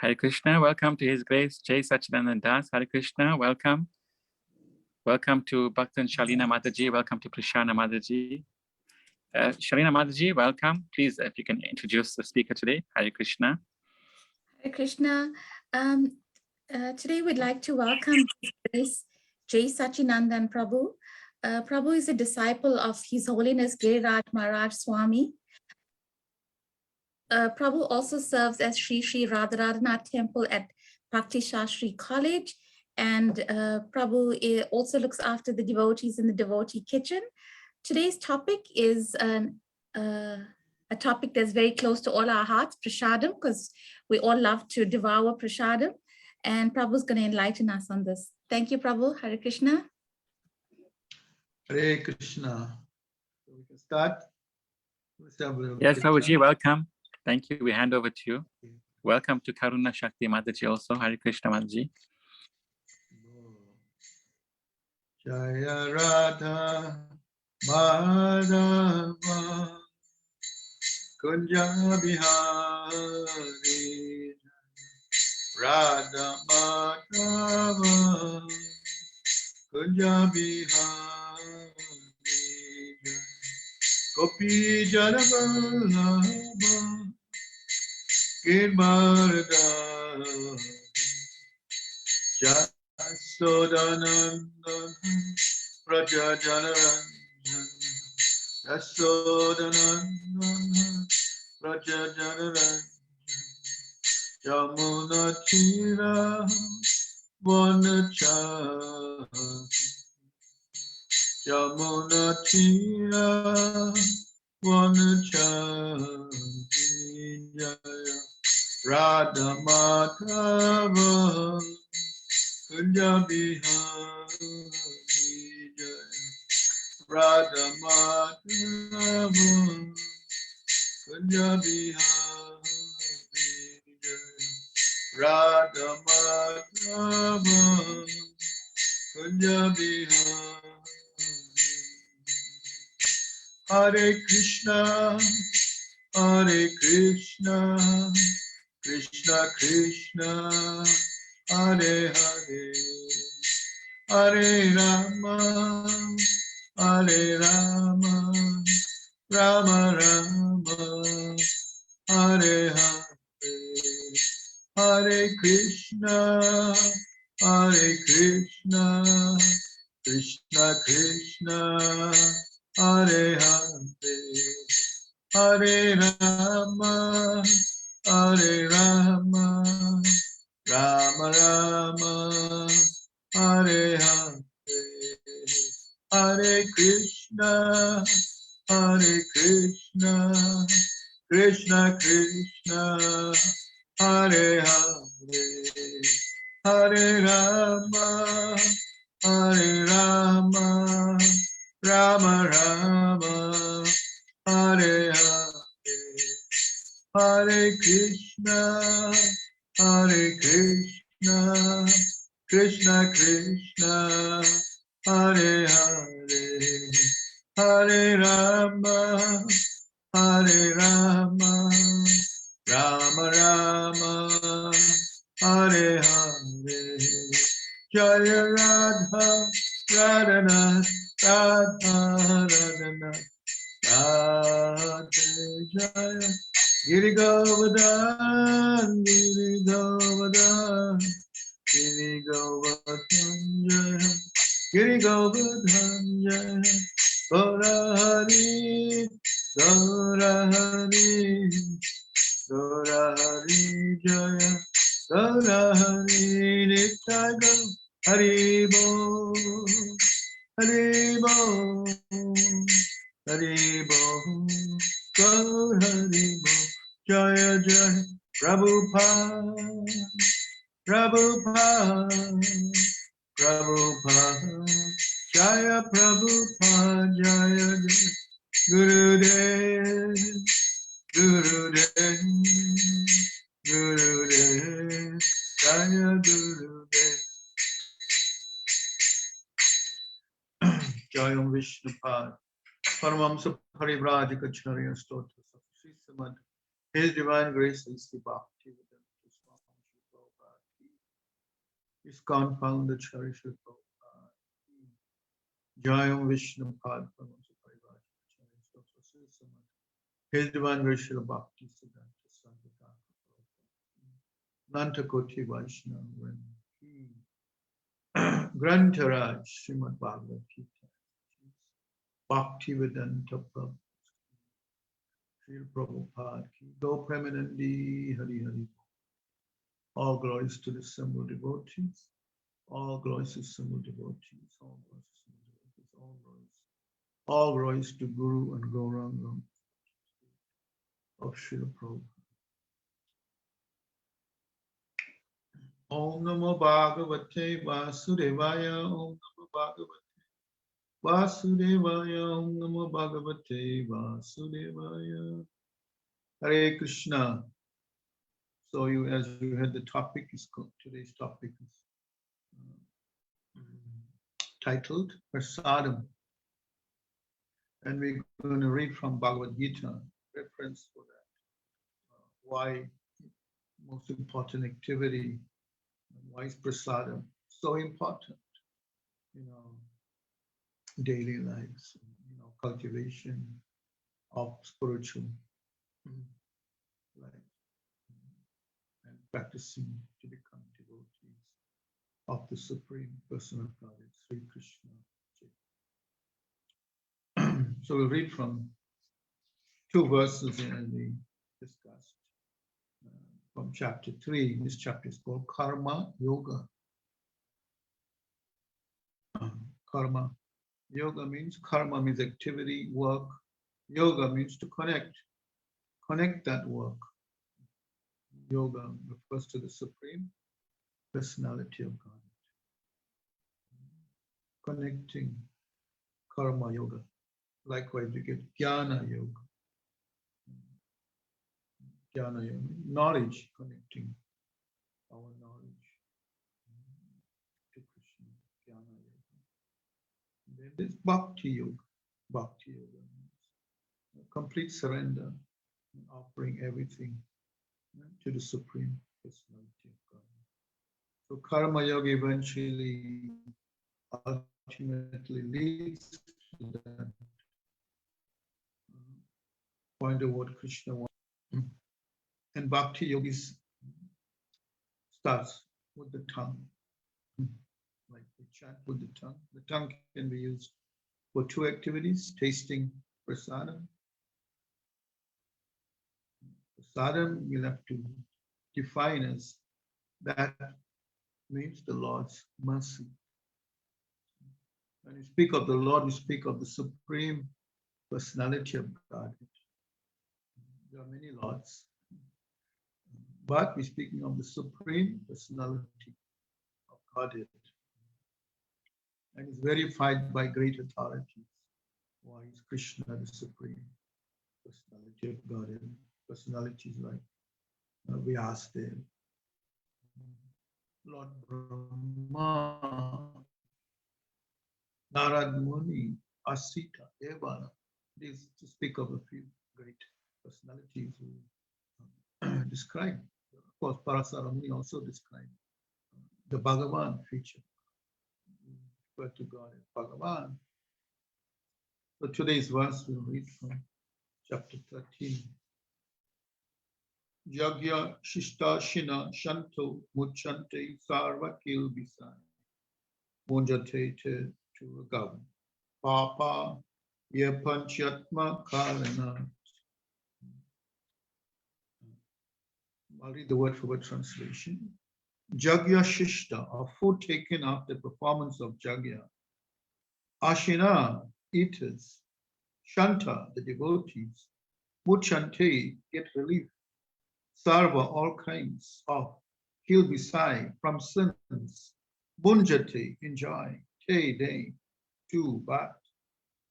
Hare Krishna, welcome to His Grace Jaisacinandana Das. Hare Krishna, welcome. Welcome to Bhaktan Shalina Mataji. Welcome to Prashana Mataji. Shalina Mataji, welcome. Please, if you can introduce the speaker today. Hare Krishna. Hare Krishna. Today we'd like to welcome His Grace Jaisacinandana Prabhu. Prabhu is a disciple of His Holiness Giriraj Maharaj Swami. Prabhu also serves as Sri Sri Radharadhanath Temple at Bhakti Shastri College, and Prabhu also looks after the devotees in the devotee kitchen. Today's topic is a topic that's very close to all our hearts, Prasadham, because we all love to devour Prasadham, and Prabhu's going to enlighten us on this. Thank you, Prabhu. Hare Krishna. Hare Krishna. So we can start. Yes, Prabhuji, welcome. Thank you. We hand over to you. Welcome to Karuna Shakti Mataji also. Hare Krishna Mataji. Jaya Radha Madhava Kunja Bihari Radha Madhava Kunja Bihari Gopi Janavallabha Girmarda Jasodananda Praja Janaranjana Jasodananda Praja Janaranjana Yamuna Tira Vanachari Yamuna Tira Vanachari Jaya Radha Madhava Kunja Bihari Jaya Radha Madhava Kunja Bihari Jaya Radha Madhava Kunja Bihari. Hare Krishna, Hare Krishna, Krishna Krishna, Hare Hare, Hare Rama, Hare Rama, Rama Rama, Hare Hare, Hare Krishna, Hare Krishna, Krishna Krishna, Hare Hare, Hare Rama, Hare Rama, Rama Rama, Hare Hare, Hare Krishna, Hare Krishna, Krishna Krishna, Hare Hare, Hare Rama, Hare Rama, Rama Rama, Hare Hare, Hare Krishna, Hare Krishna, Krishna Krishna, Hare Hare, Hare Rama, Hare Rama, Rama Rama, Hare Hare, Jaya Radha, Radhanath, Radha Radhanath, Radhe Jaya, Giri Govardhan, Giri Govardhan, Giri Govardhan Jaya, Giri Govardhan Jaya, Gaura Hari, Gaura Hari, Gaura Hari Jaya, Gaura Hari Nitya Gaura Hari Bo, Hari Bo, Hari Bo, Gaur Hari Bo, Jaya Jaya, Prabhupada, Prabhupada, Prabhupada, Jaya Prabhupada, Jaya Jaya, Gurudev, Gurudev, Gurudev, Jaya Gurudev. Jayam Vishnupad, Paramamsa Parivrajika Charya Stotra Sri Samad. His Divine Grace is the Bhakti. ISKCON founder Srila Prabhupada. Jayam Vishnu Pad Paramahansa Parivajacharya. His divine grace Srila Bhakti Siddhanta Sarvata Nanta Koti Vaishnava when he Grantaraj Srimad Bhagavad Gita Bhakti Vedanta Prabhu Srila Prabhupada Ki Go Premanandi Hari Hari. All glories to the assembled devotees. All glories to assembled devotees. All glories to assembled devotees. All glories. All glories to Guru and Gauranga of Srila Prabhupada. Om Namo Bhagavate Vasudevaya. Om Namo Bhagavate Vasudevaya. Om Namo Bhagavate Vasudevaya. Hare Krishna. So as you heard, the topic is today's topic is titled Prasadham, and we're going to read from Bhagavad Gita, reference for that. Why most important activity? Why is Prasadham so important? Daily lives, cultivation of spiritual life. And practicing to become devotees of the Supreme Person of Godhead, Sri Krishna. So we'll read from two verses as we discussed from chapter 3. This chapter is called Karma Yoga. Karma. Yoga means karma means activity, work. Yoga means to connect. Connect that work. Yoga refers to the Supreme Personality of God. Connecting Karma Yoga. Likewise, we get Jnana Yoga. Jnana Yoga, knowledge, connecting our knowledge to Krishna. Jnana Yoga. And then there's Bhakti Yoga. Bhakti Yoga means complete surrender, and offering everything to the Supreme Personality of God. So Karma Yoga eventually, ultimately leads to that point of what Krishna wants. And Bhakti Yoga starts with the tongue. Like we chant with the tongue. The tongue can be used for two activities: tasting prasadam. Prasadam we'll have to define as that means the Lord's mercy. When we speak of the Lord, we speak of the Supreme Personality of God. There are many Lords, but we're speaking of the Supreme Personality of Godhead. And is verified by great authorities. Why is Krishna the Supreme Personality of Godhead? Personalities like Vyasadeva, Lord Brahma, Narad Muni, Asita, Devana. These to speak of a few great personalities who describe. Of course, Prasadham also described the Bhagavad feature. Refer to God as Bhagavan. So today's verse we'll read from chapter 13. Yagya Shishta Shina Shanto Muchante Sarva Kilbisai Munjate to Gavan Papa Yepanchatma Karana. I'll read the word for word translation. Jagya Shishta, or food taken after performance of Jagya. Ashina, eaters. Shanta, the devotees. Muchante, get relief. Sarva, all kinds of. Kilbisai, from sins. Bunjate, enjoy. Te, day. To, but.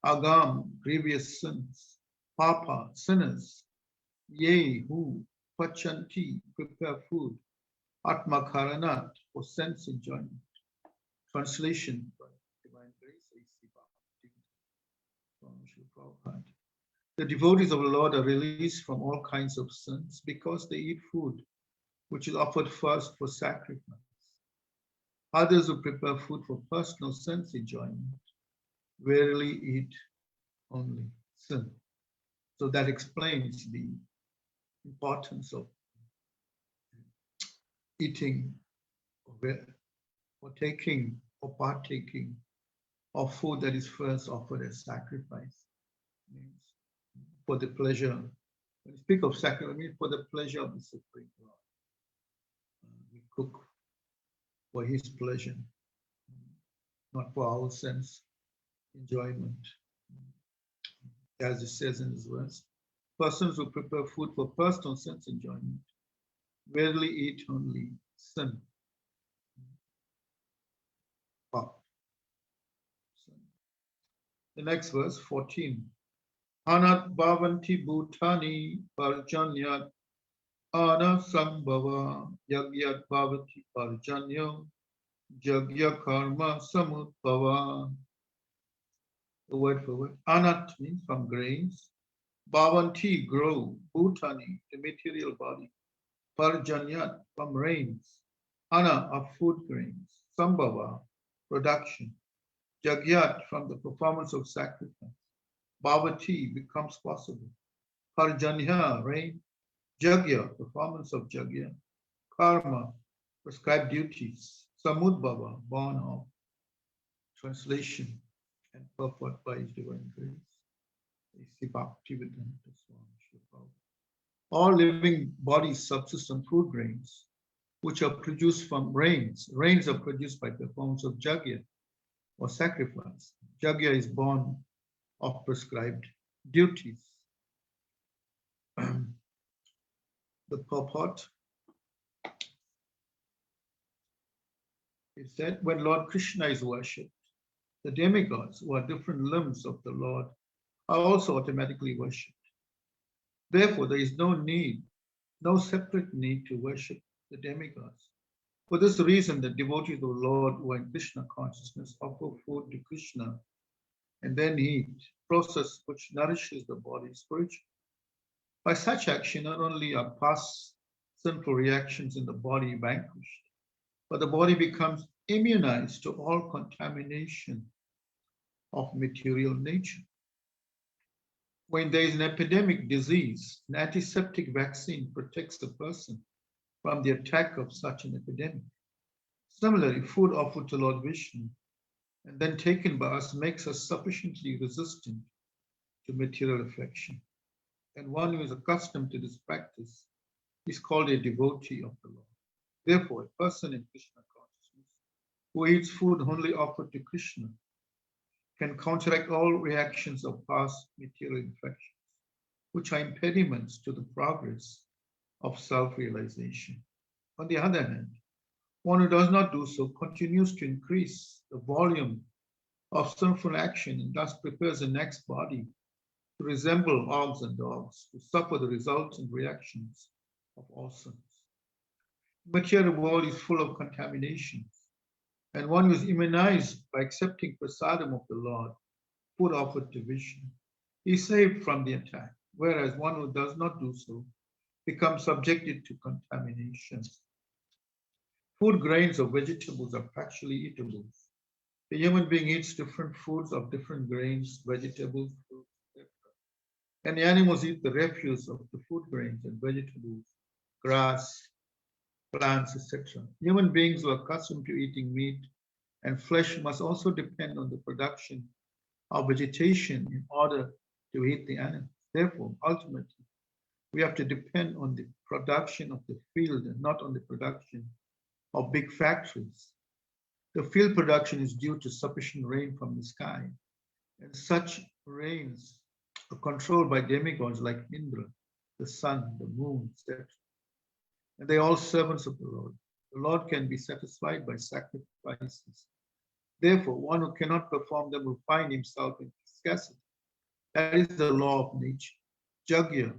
Agam, grievous sins. Papa, sinners. Ye, who. Pachanti, prepare food. Atma Karanat, for sense enjoyment. Translation by Divine Grace, A.C. Bhakti from Srila Prabhupada. The devotees of the Lord are released from all kinds of sins because they eat food which is offered first for sacrifice. Others who prepare food for personal sense enjoyment rarely eat only sin. So that explains the importance of eating or taking or partaking of food that is first offered as sacrifice. Means for the pleasure. When you speak of sacrifice, I mean for the pleasure of the Supreme Lord. We cook for His pleasure, not for our sense enjoyment. As it says in this verse, persons who prepare food for personal sense enjoyment rarely eat only sin. The next verse, 14. Anat bhavanti bhutani parjanyat anasambhava yagyat bhavati parjanyo jagya karma samudbhava. The word for word. Anat means from grains. Bhavanti, grow. Bhutani, the material body. Parjanyat, from rains. Ana, of food grains. Sambhava, production. Jagyat, from the performance of sacrifice. Bhavati, becomes possible. Parjanya, rain. Jagya, performance of Jagya. Karma, prescribed duties. Samudbhava, born of. Translation and purport by His divine grace. All living bodies subsist on food grains, which are produced from rains. Rains are produced by performance of Jagya or sacrifice. Jagya is born of prescribed duties. The purport, it said, when Lord Krishna is worshipped, the demigods, who are different limbs of the Lord, are also automatically worshipped. Therefore, there is no separate need to worship the demigods. For this reason, the devotees of the Lord who are in Krishna consciousness offer food to Krishna and then eat, process which nourishes the body spiritually. By such action, not only are past sinful reactions in the body vanquished, but the body becomes immunized to all contamination of material nature. When there is an epidemic disease, an antiseptic vaccine protects the person from the attack of such an epidemic. Similarly, food offered to Lord Vishnu and then taken by us makes us sufficiently resistant to material affection. And one who is accustomed to this practice is called a devotee of the Lord. Therefore, a person in Krishna consciousness who eats food only offered to Krishna can counteract all reactions of past material infections, which are impediments to the progress of self-realization. On the other hand, one who does not do so continues to increase the volume of sinful action and thus prepares the next body to resemble hogs and dogs, to suffer the resultant reactions of all sins. The material world is full of contaminations, and one who is immunized by accepting prasadam of the Lord, food offered to Vishnu, is saved from the attack, whereas one who does not do so becomes subjected to contamination. Food grains or vegetables are factually eatable. The human being eats different foods of different grains, vegetables, fruits, etc. And the animals eat the refuse of the food grains and vegetables, grass, plants, etc. Human beings who are accustomed to eating meat and flesh must also depend on the production of vegetation in order to eat the animals. Therefore, ultimately, we have to depend on the production of the field and not on the production of big factories. The field production is due to sufficient rain from the sky, and such rains are controlled by demigods like Indra, the sun, the moon, etc. And they are all servants of the Lord. The Lord can be satisfied by sacrifices. Therefore, one who cannot perform them will find himself in scarcity. That is the law of nature. Jagya,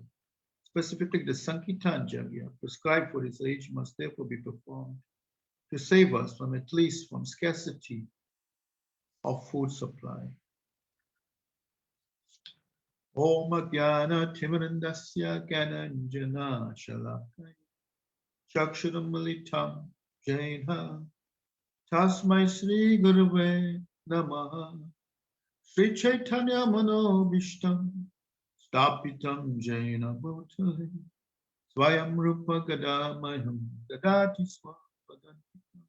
specifically the Sankirtan Jagya, prescribed for his age, must therefore be performed to save us from at least from scarcity of food supply. Om Jnana Timirandasya Gyananjana Shalakaya Chakshuram Militam Jaina Tasmai Sri Gurave Namaha. Sri Chaitanya Mano Vishtam Stapitam Jaina Bhutale Swayam Rupa Gadamayam Dadati Swapadantikam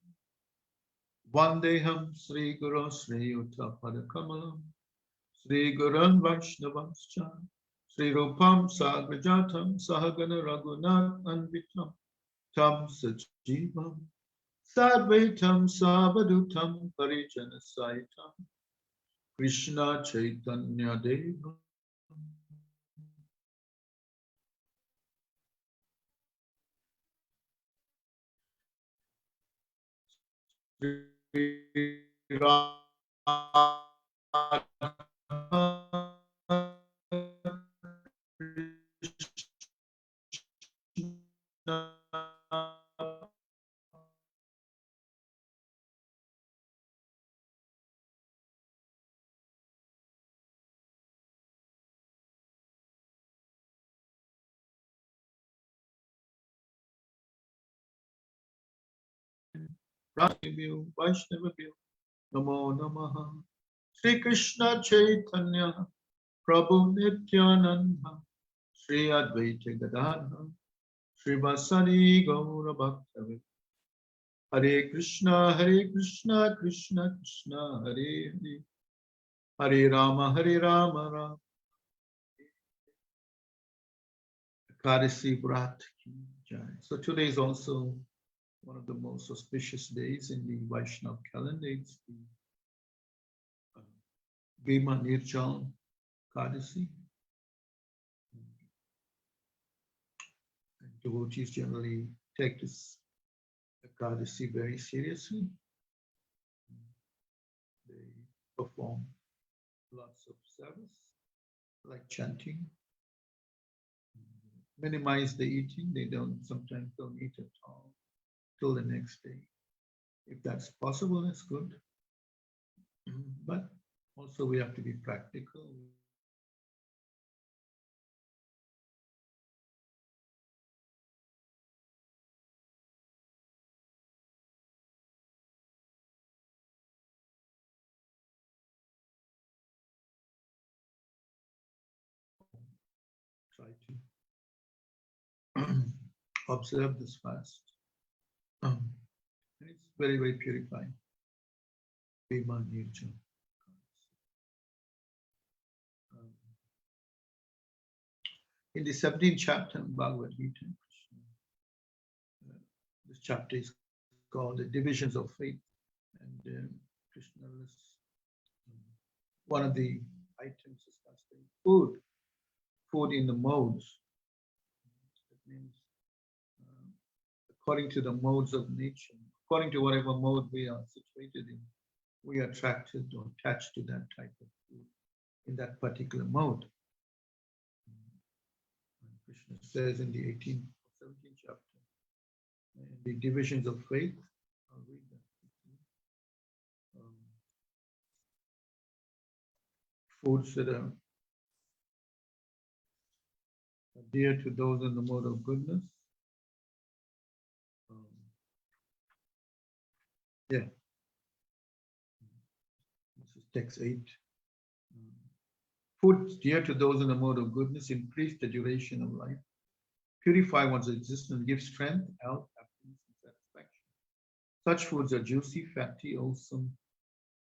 Vandeham Sri Guru Sri Uttapada Kamalam Sri Gurun Vaishnavascha Sri Rupam Sagrajatam Sahagana Raghunath Anvitam Tam Sajivam Sadvaitam Savadutam Parijana Saitam Krishna Chaitanya Deva Sri Radha Krishna Radhavyu Vaishnavabhyu Namo Namaha Sri Krishna Chaitanya Prabhu Nityananda Sri Advaita Gadadhar Sri Vasari Gaura Bhaktavi Hare Krishna Krishna Krishna Hare Hare Hare Rama Rama Ekadasi Vrat Ki Jai. So today is also one of the most auspicious days in the Vaishnava calendar. It's the Bhima Nirjal Ekadasi. Devotees generally take this Ekadasi very seriously. They perform lots of service, like chanting. Minimize the eating. They sometimes don't eat at all till the next day. If that's possible, that's good. But also we have to be practical. Try to observe this fast. And it's very, very purifying. Bhima Nirjal. In the 17th chapter of Bhagavad Gita, this chapter is called the divisions of faith. And Krishna lists one of the items discussed in food in the modes. That means according to the modes of nature, according to whatever mode we are situated in, we are attracted or attached to that type of food in that particular mode. Krishna says in the 18th or 17th chapter, in the divisions of faith, I'll read that. Foods that are dear to those in the mode of goodness. Yeah. This is text 8. Foods dear to those in the mode of goodness increase the duration of life, purify one's existence, give strength, health, happiness, and satisfaction. Such foods are juicy, fatty, wholesome,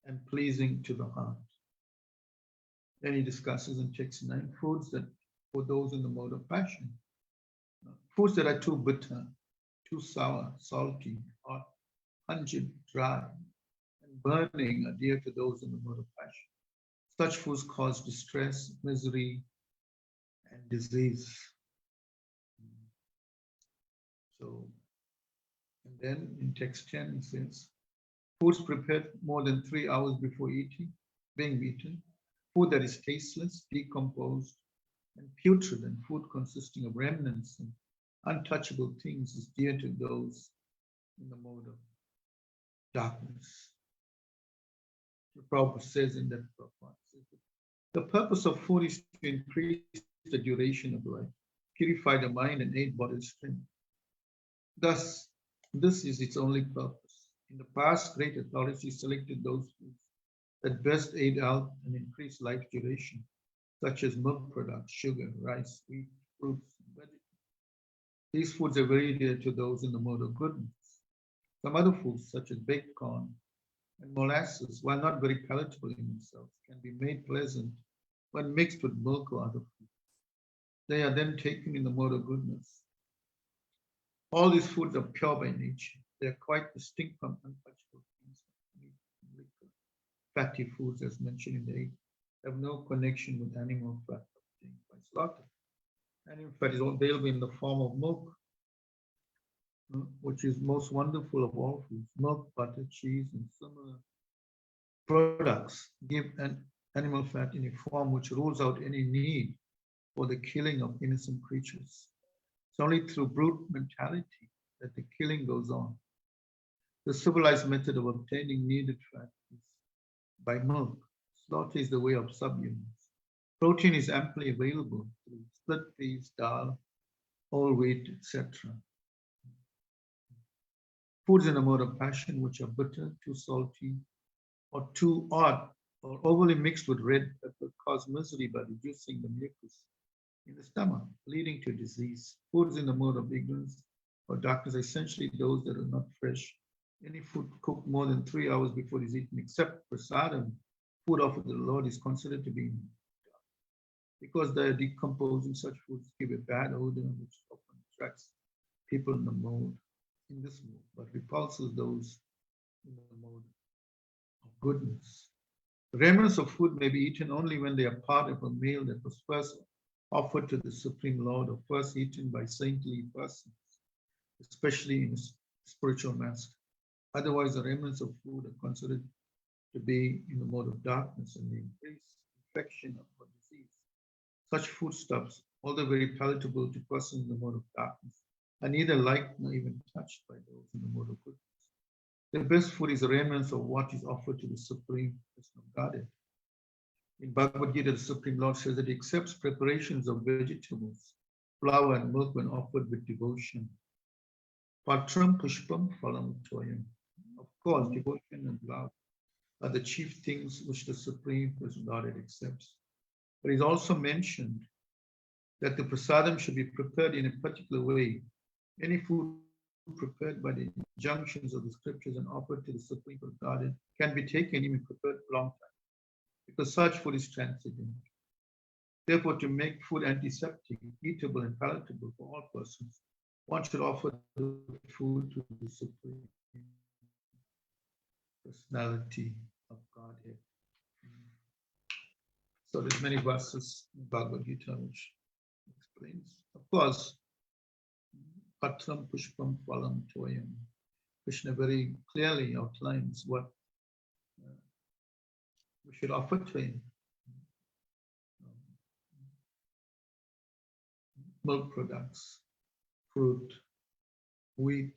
and pleasing to the heart. Then he discusses in text 9 foods that for those in the mode of passion. Foods that are too bitter, too sour, salty, hot, pungent, dry, and burning are dear to those in the mode of passion. Such foods cause distress, misery, and disease. So, and then in text 10 it says, foods prepared more than 3 hours before being eaten, food that is tasteless, decomposed, and putrid, and food consisting of remnants and untouchable things is dear to those in the mode of darkness. The Prabhupada says in that Prabhupada says that the purpose of food is to increase the duration of life, purify the mind, and aid bodily strength. Thus, this is its only purpose, In the past, great authorities selected those foods that best aid health and increase life duration, such as milk products, sugar, rice, wheat, fruits, and vegetables. These foods are very dear to those in the mode of goodness. Some other foods, such as baked corn and molasses, while not very palatable in themselves, can be made pleasant when mixed with milk or other foods. They are then taken in the mode of goodness. All these foods are pure by nature. They are quite distinct from untouchable things like meat and liquor. Fatty foods, as mentioned in the 8, have no connection with animal fat obtained by slaughter. Animal fat is available in the form of milk, which is most wonderful of all foods. Milk, butter, cheese, and similar products give an animal fat in a form which rules out any need for the killing of innocent creatures. It's only through brute mentality that the killing goes on. The civilized method of obtaining needed fat is by milk. Slaughter is the way of subhumans. Protein is amply available through split peas, dal, whole wheat, etc. Foods in a mode of passion which are bitter, too salty, or too odd, or overly mixed with red pepper cause misery by reducing the mucus in the stomach, leading to disease. Foods in the mode of ignorance or darkness are essentially those that are not fresh. Any food cooked more than 3 hours before it is eaten, except prasadam, food offered to the Lord, is considered to be dark. Because they are decomposing, such foods give a bad odor which often attracts people in this mode, but repulses those in the mode of goodness. Remnants of food may be eaten only when they are part of a meal that was first offered to the Supreme Lord or first eaten by saintly persons, especially in spiritual master. Otherwise, the remnants of food are considered to be in the mode of darkness and may increase infection or disease. Such foodstuffs, although very palatable to persons in the mode of darkness, are neither liked nor even touched by those in the mode of goodness. The best food is the remnants of what is offered to the Supreme Personal Godhead. In Bhagavad Gita, the Supreme Lord says that he accepts preparations of vegetables, flour, and milk when offered with devotion. Patram pushpam phalam toyam. Of course, devotion and love are the chief things which the Supreme Personal Godhead accepts. But it is also mentioned that the prasadam should be prepared in a particular way. Any food prepared by the injunctions of the scriptures and offered to the Supreme Godhead can be taken even prepared for a long time, because such food is transcendent. Therefore, to make food antiseptic, eatable, and palatable for all persons, one should offer the food to the Supreme Personality of Godhead. So there's many verses in Bhagavad Gita which explains. Of course, Patram Pushpam Phalam Toyam. Krishna very clearly outlines what we should offer to him. Milk products, fruit, wheat,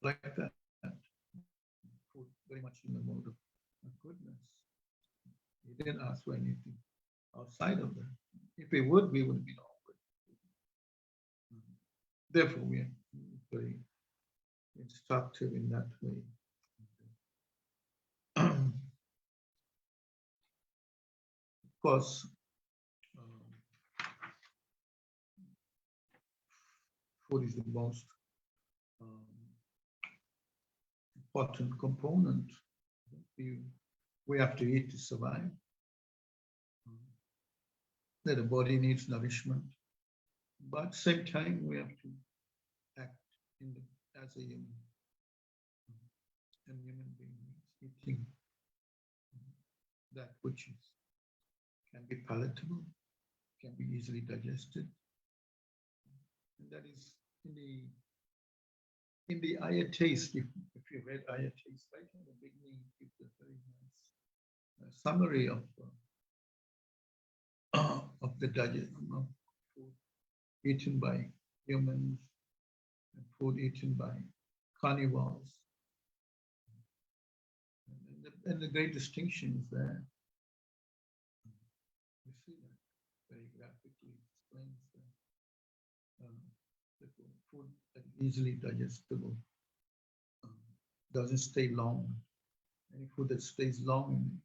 like that. Food very much in the mode of goodness. He didn't ask for anything outside of that. If we would, we would have been offered. Therefore, we are very instructive in that way. Of course, food is the most important component. We have to eat to survive. That the body needs nourishment, but at the same time we have to act as a human. And human beings eating that which can be palatable, can be easily digested, and that is in the Ayah taste. If you read Ayah taste, right in the beginning, it gives a very nice summary of the digestion of food eaten by humans and food eaten by carnivores. And the great distinction is there. You see that very graphically explains that the food that is easily digestible doesn't stay long. Any food that stays long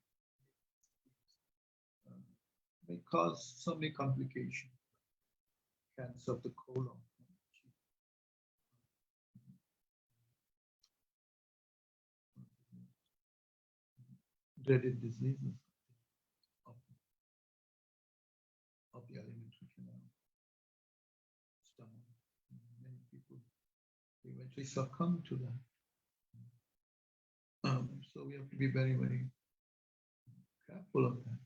may cause so many complications, cancer of the colon, dreaded diseases of the alimentary canal, stomach. Many people eventually succumb to that. So we have to be very, very careful of that.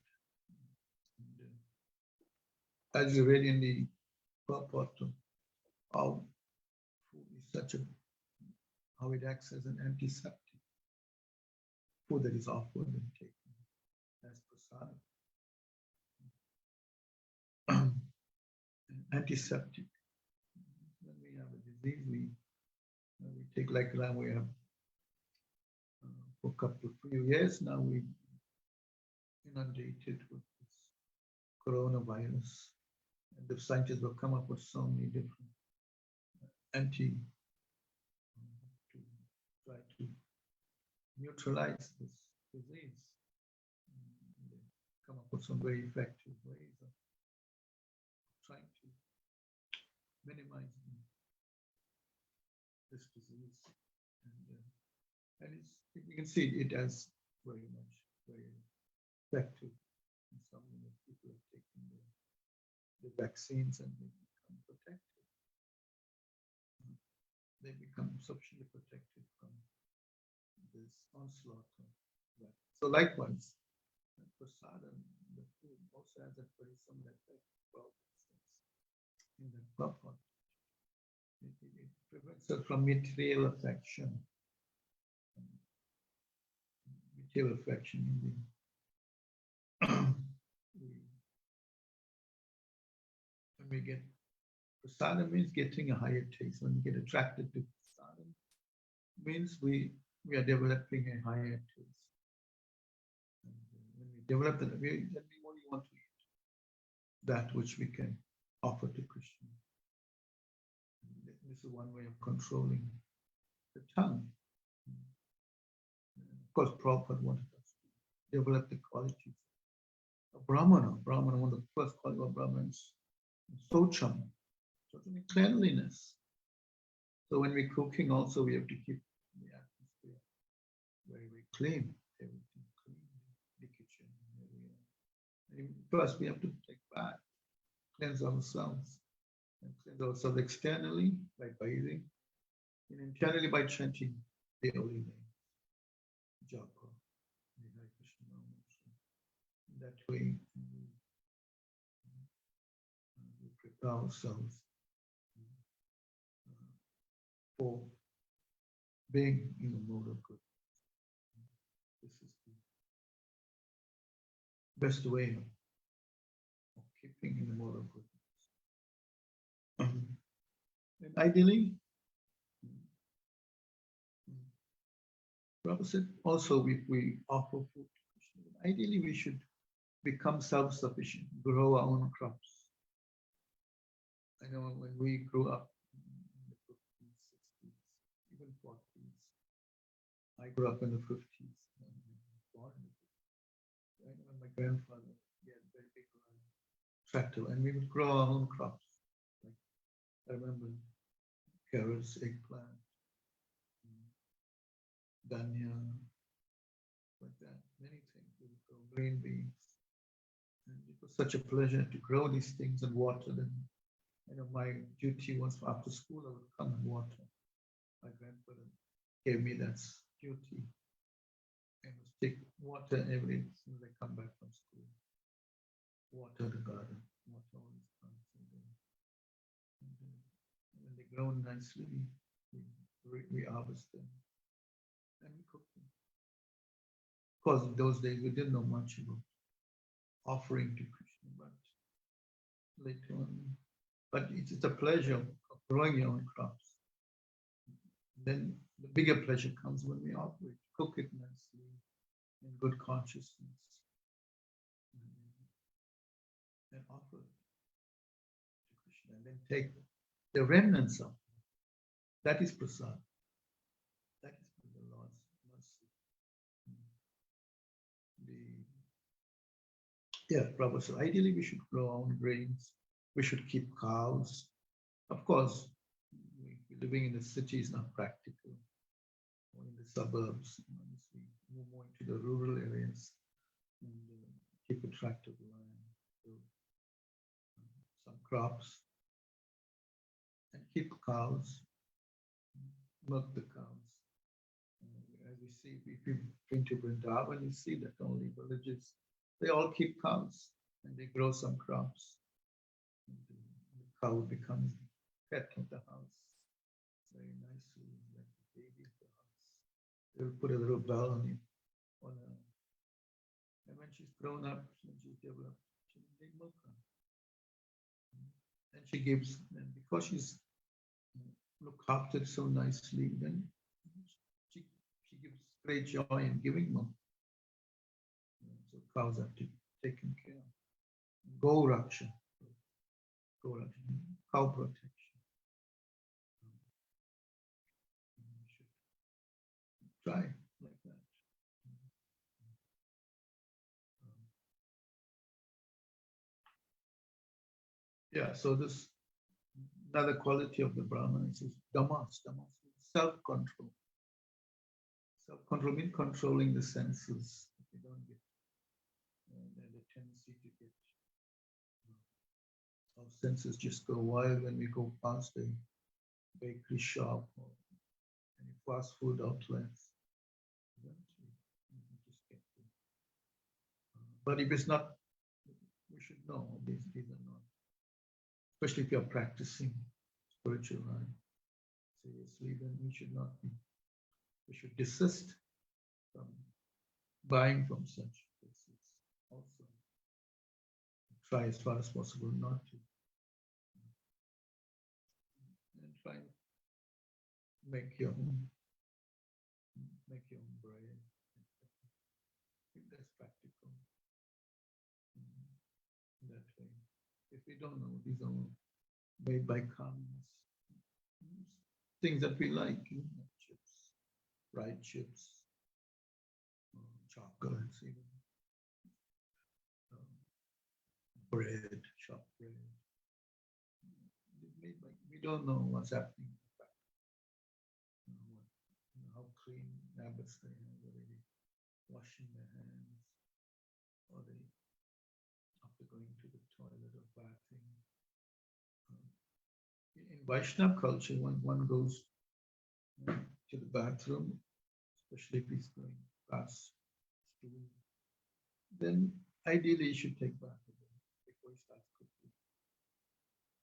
And, as you read in the purport of how food is such a, how it acts as an antiseptic, food that is offered and taken as prasadam. Antiseptic. When we have a disease, we take, like now we have for a couple of few years now, we inundated with this coronavirus, and the scientists will come up with so many different to try to neutralize this disease. And they come up with some very effective ways of trying to minimize this disease. And it's, you can see it as very effective. In some people have taken the vaccines and they become protected. They become sufficiently protected from this onslaught of that. So likewise, prasadam, the food, also has a very similar effect. In the purport, it prevents us from material affection. Material affection in the when we get prasadam means getting a higher taste. When we get attracted to prasadam, means we are developing a higher taste. And when we develop that, then we only want to eat that which we can offer to Krishna. This is one way of controlling the tongue. Of course, Prabhupada wanted us to develop the qualities of Brahmana. Brahmana, one of the first qualities of Brahmana is socham, cleanliness. So when we're cooking also, we have to keep the atmosphere very, very clean, everything clean, the kitchen, everywhere. And first, we have to take bath, cleanse ourselves, and cleanse ourselves externally by bathing, and internally by chanting the holy name, japa, Hare Krishna. That way, we prepare ourselves for being in the mode of good. This is the best way of keeping in the mode of goodness. And ideally, Prabhupada said also we offer food to Krishna. Ideally, we should become self-sufficient, grow our own crops. I know when we grew up in the 50s, 60s, even 40s, I grew up in the 50s. Born in the 50s. I know my grandfather, he had a very big tractor, and we would grow our own crops. Like, I remember carrots, eggplant, dhania, like that, many things. We would grow green beans. And it was such a pleasure to grow these things and water them. You know, my duty was after school, I would come and water. My grandfather gave me that duty. I must take water every since I come back from school. Water the garden, water all these plants. And when they grow nicely, we harvest them and we cook them. Of course, in those days we didn't know much about offering to Krishna, but later on. But it's a pleasure of growing your own crops. Then the bigger pleasure comes when we offer it, cook it nicely in good consciousness, and offer it to Krishna, and then take the remnants of it. That is prasad. That is the Lord's mercy. Yeah, Prabhupada. So ideally, we should grow our own grains. We should keep cows. Of course, living in the city is not practical. Or in the suburbs, we move more into the rural areas and keep a tract of land, grow some crops, and keep cows, milk the cows. As we see, if you've been to Vrindavan, you see that only villages, they all keep cows and they grow some crops. And the cow becomes pet of the house. Very nicely, like the baby of the house. They'll put a little bell on it. And when she's grown up, when she's developed, she will milk her. And she gives, and because she's looked after so nicely, then she gives great joy in giving milk. So cows have to be taken care of. Go raksha, cow protection. We should try like that. Yeah, so this another quality of the Brahmanas is damas, self-control. Self-control means controlling the senses. If you don't get the tendency to get our senses just go wild when we go past a bakery shop or any fast food outlets. But if it's not, we should know these are not, especially if you're practicing spiritual life seriously, then we should not be. We should desist from buying from such places. Also, try as far as possible not to. And try to make your own bread. I think that's practical. That way. If we don't know, these are all made by commons. Things that we like, chips, fried chips, chocolates, even bread, chopped bread. Made by, we don't know what's happening. How clean habits they have, whether they washing their hands, or they after going to the toilet or bathing. In Vaishnava culture, when one goes to the bathroom, especially if he's going past stool, then ideally you should take bath again before he starts cooking.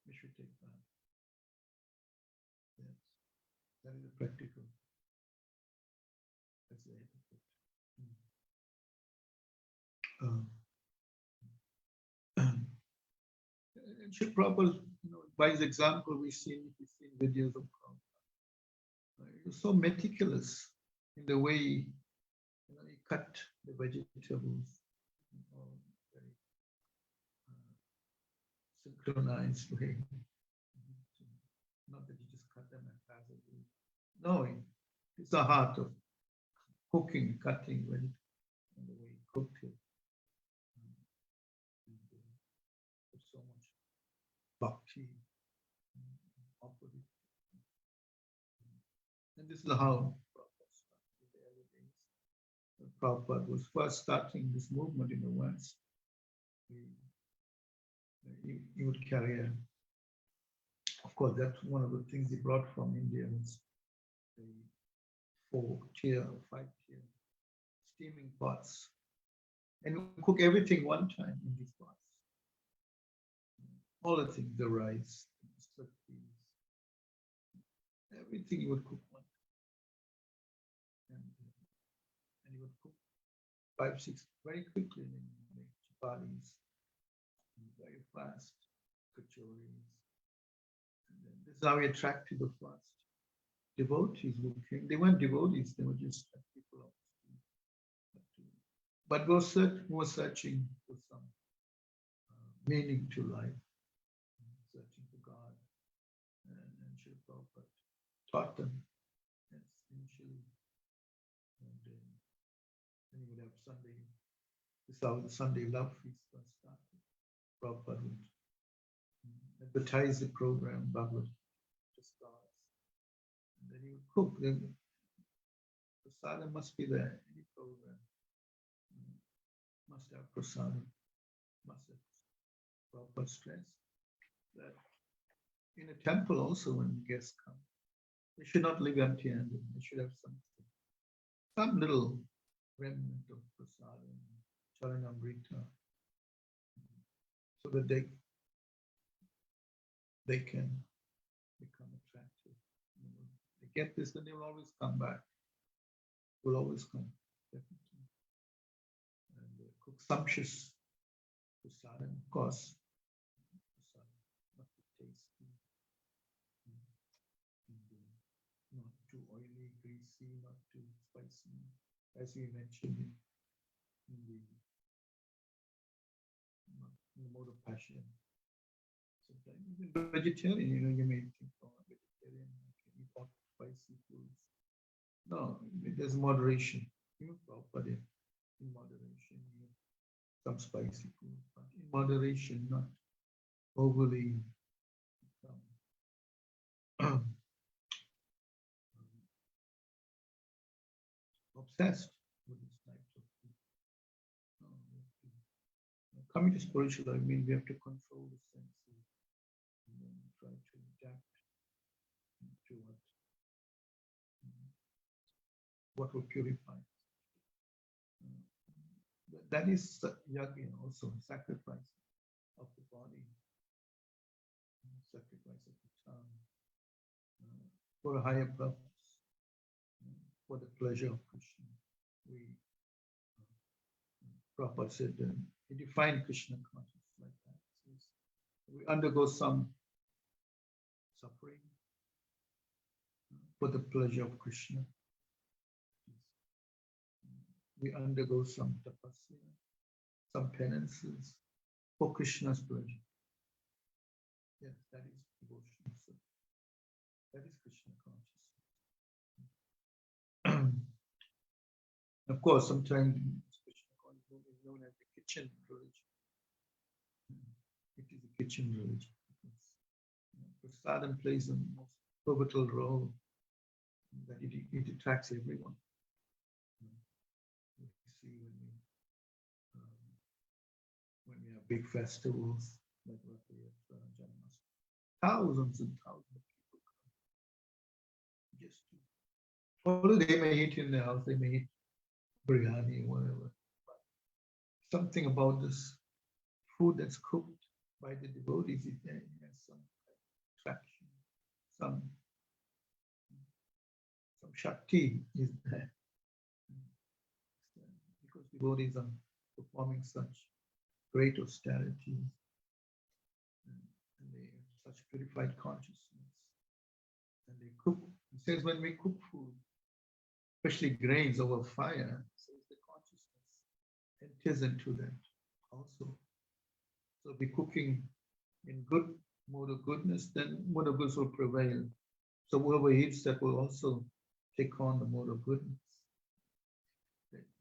You should take bath. Yes, that is a practical. That's the etiquette. And Shri Prabhupada, by his example, we've seen videos of Prabhupada. He was so meticulous in the way he cut the vegetables, very synchronized way. Not that you just cut them haphazardly. No, it's the heart of cooking, cutting, and the way he cooked it. With so much bhakti offered it. And this is how Prabhupada started in the early days. When Prabhupada was first starting this movement in the West, he would carry a, of course, that's one of the things he brought from India was the 4-tier, 5-tier steaming pots. And he would cook everything one time in these pots. All the things, the rice, the split peas, everything he would cook one time. And he would cook 5, 6 very quickly, and make chapatis very fast, kachoris. And then this is how he attracted the first devotees who came. They weren't devotees, they were just people of the street. But were searching for some meaning to life, searching for God. and Srila Prabhupada taught them, yes, initially. And then you would have Sunday, this is how the Sunday love feast was started. Prabhupada would advertise the program, Bhagavad to stars. And then you would cook. Then prasadam must be there, any program. Must have prasadam. Must have. Prabhupada stress that in a temple also when guests come, they should not live empty-handed. They should have something, some little remnant of prasadam, charanamrita, so that they can become attractive. They get this, then they will always come back. Will always come, definitely. And cook sumptuous prasadam, of course. Prasadam must be tasty, not too oily, greasy, not too spicy, as we mentioned in the mode of passion. Sometimes even vegetarian, you may think, oh, vegetarian, I can eat hot, spicy foods. No, there's moderation. But in moderation, some spicy food, but in moderation, not overly obsessed with this type of food. No, coming to spiritual, I mean, we have to control the senses and then try to adapt to what will purify. That is yajna also, sacrifice of the body, sacrifice of the tongue, for a higher purpose, for the pleasure of Krishna. Prabhupada said, he defined Krishna consciousness like that. We undergo some suffering for the pleasure of Krishna. We undergo some tapasya, some penances for Krishna's pleasure. Yes, that is devotion. So that is Krishna consciousness. Of course, sometimes Krishna consciousness is known as the kitchen religion. It is a kitchen religion because prasadam plays the most pivotal role, that it attracts everyone. We see when we have big festivals like thousands and thousands of people come. Just although they may eat in the house, they may eat biryani, whatever. But something about this food that's cooked by the devotees, it has some attraction, some shakti is there. Because devotees are performing such great austerities and they have such purified consciousness. And they cook. It says when we cook food, especially grains over fire, so the consciousness enters into that also. So be cooking in good mode of goodness, then mode of goodness will prevail. So whoever eats that will also take on the mode of goodness.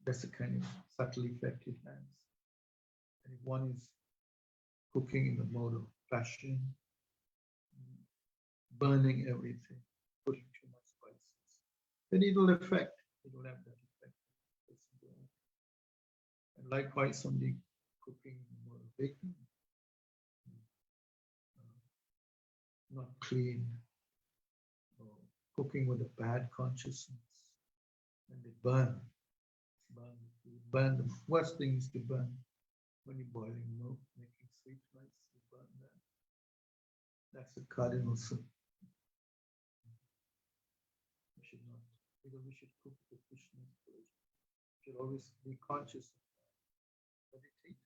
That's the kind of subtle effect it has. And if one is cooking in the mode of passion, burning everything, putting too much spices, then it will have that effect. And likewise, somebody cooking in the mode of baking, not clean, or cooking with a bad consciousness, and they burn the worst thing is to burn. When you're boiling milk, making sweet rice, you burn that. That's the cardinal sin. We should not, because we should cook the Krishna's pleasure. We should always be conscious of that. Meditate.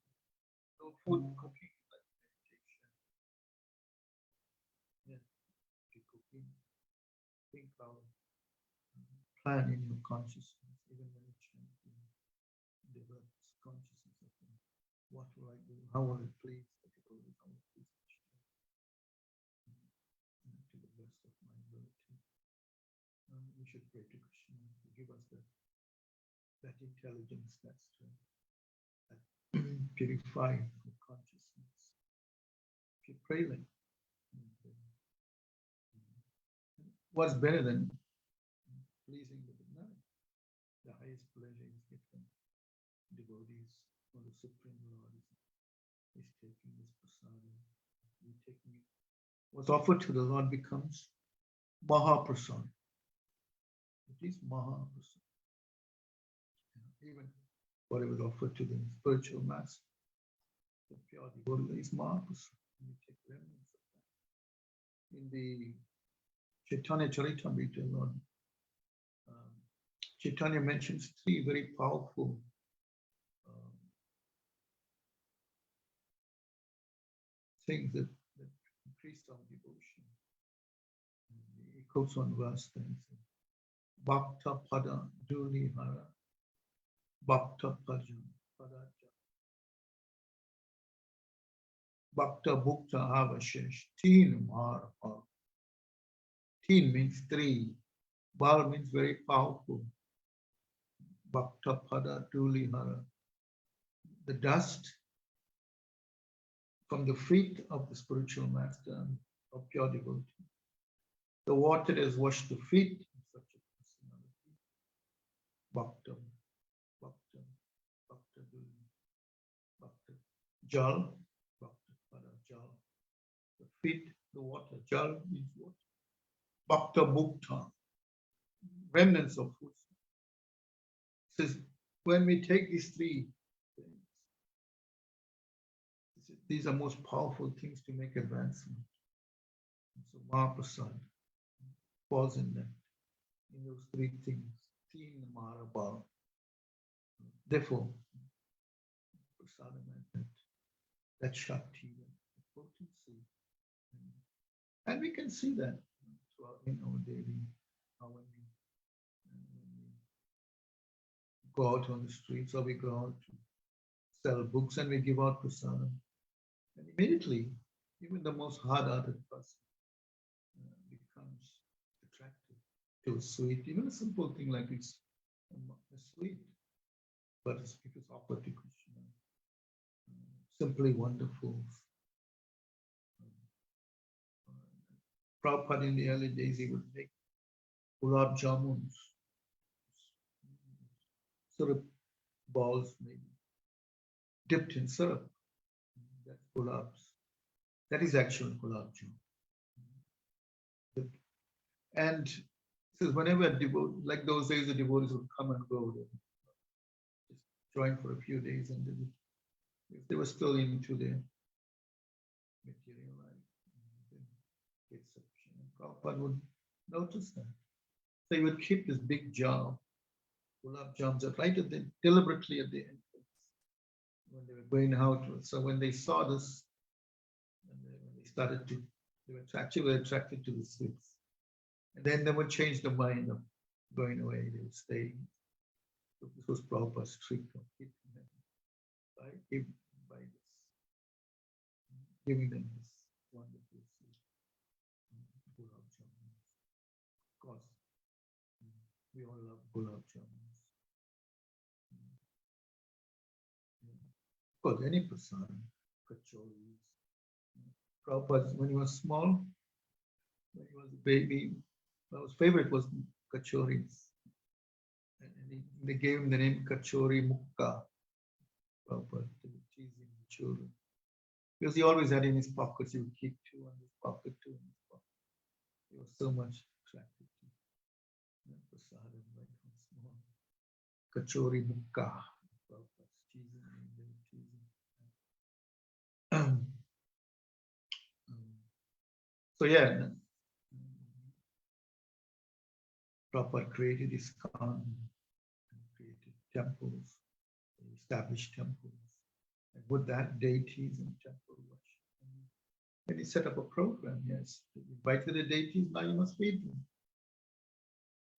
No food cooking like meditation. Yeah, you're cooking. Think out, plan in your consciousness, even when you're chanting, develop consciousness of what will I do, how will it please the devotees, how will it please Krishna, to the we should pray to Krishna to give us that intelligence, that strength, that purifying of consciousness. If you pray like what's better than pleasing the Lord? The highest pleasure is given devotees for the Supreme Lord is taking this prasadam. We taking it. What's offered to the Lord becomes Mahaprasad. It is Mahaprasad. Even whatever is offered to the spiritual master, the pure devotee is Mahaprasad. We take remnants of that. In the Chaitanya Charitamrita, Lord Chaitanya mentions three very powerful things that increase our devotion. He quotes one verse and says, Bhakta Pada Duni Hara, Bhakta Paja Padaja, Bhakta Bhukta Avashesh, Teen Mar. Teen means three, Bal means very powerful. Bhakta Pada Duli Hara, the dust from the feet of the spiritual master of pure devotee. The water has washed the feet of such a personality. Bhakta, Bhakta, Bhakta Duli, Bhakta Jal, Bhakta Pada Jal. The feet, the water, Jal means water. Bhakta Bhukta, remnants of food. Says, when we take these three things, these are most powerful things to make advancement. So Mahaprasad falls in that, in those three things. Teen Maharabha. Therefore, Prasadam has that Shakti, that potency. And we can see that throughout in our daily, when we go out on the streets or we go out to sell books and we give out prasadam. And immediately, even the most hard-hearted person becomes attracted to a sweet, even a simple thing like it's a sweet, but if it's offered to Krishna, simply wonderful. Prabhupada in the early days, he would make gulab jamuns, syrup balls maybe, dipped in syrup. That's gulabs. That is actual gulab jamun. And says whenever a devotee, like those days, the devotees would come and go, they just join for a few days, and if they were still into their material life, then get sufficient. And Prabhupada would notice that. So he would keep this big jar, gulab jams, right at the deliberately at the entrance when they were going out. So when they saw this, and when they started to, they were actually attracted to the sweets. And then they would change the mind of going away, they would stay. So this was Prabhupada's trick of keeping them by this, giving them this wonderful sweet. Gulab jamun. Of course, we all love gulab jamun. Of course, any prasadam, kachoris. Prabhupada, when he was small, when he was a baby, his favorite was kachoris. And they gave him the name Kachori Mukka. Prabhupada to tease him, the children. Because he always had in his pockets, he would keep two in his pocket, two in his pocket. He was so much attracted to prasadam right from small. Kachori Mukka. Prabhupada's teasing him, they were teasing him. So yeah, Prabhupada created ISKCON, created temples, established temples, and with that, deities and temple worship. And he set up a program, yes. He invited the deities, now you must feed them.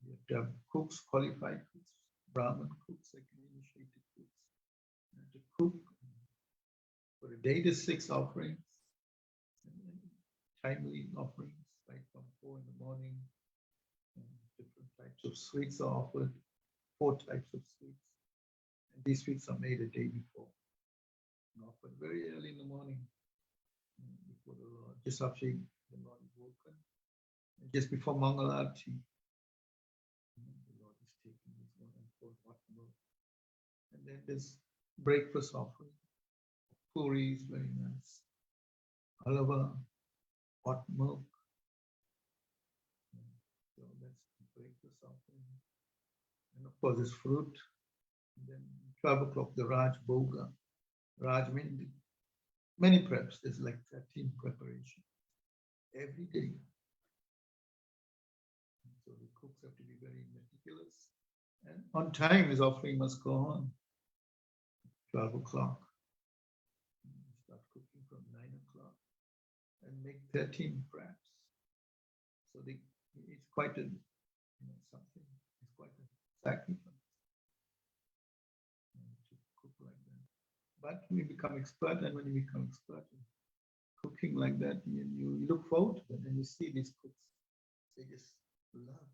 You have to have cooks, qualified cooks, Brahmin cooks, like initiated cooks. You have to cook for a day to 6 offerings, timely offerings, right from 4 in the morning Different types of sweets are offered, 4 types of sweets. And these sweets are made a day before and offered very early in the morning before the Lord, just after the Lord is woken. And just before Mangal Arati, the Lord is taking his one and 4 hot milk. And then there's breakfast offering. Puri is very nice. Halava, hot milk. So that's the breakfast offering. And of course, there's fruit. And then 12 o'clock, the Raj Bhoga. Raj means many preps. There's like 13 preparations every day. So the cooks have to be very meticulous. And on time, his offering must go on. 12 o'clock. Start cooking from 9 o'clock and make 13 preps. So it's quite a, something. It's quite a sacrifice to cook like that. But we become expert, and when you become expert in cooking like that, you look forward to it, and you see these cooks. They just love.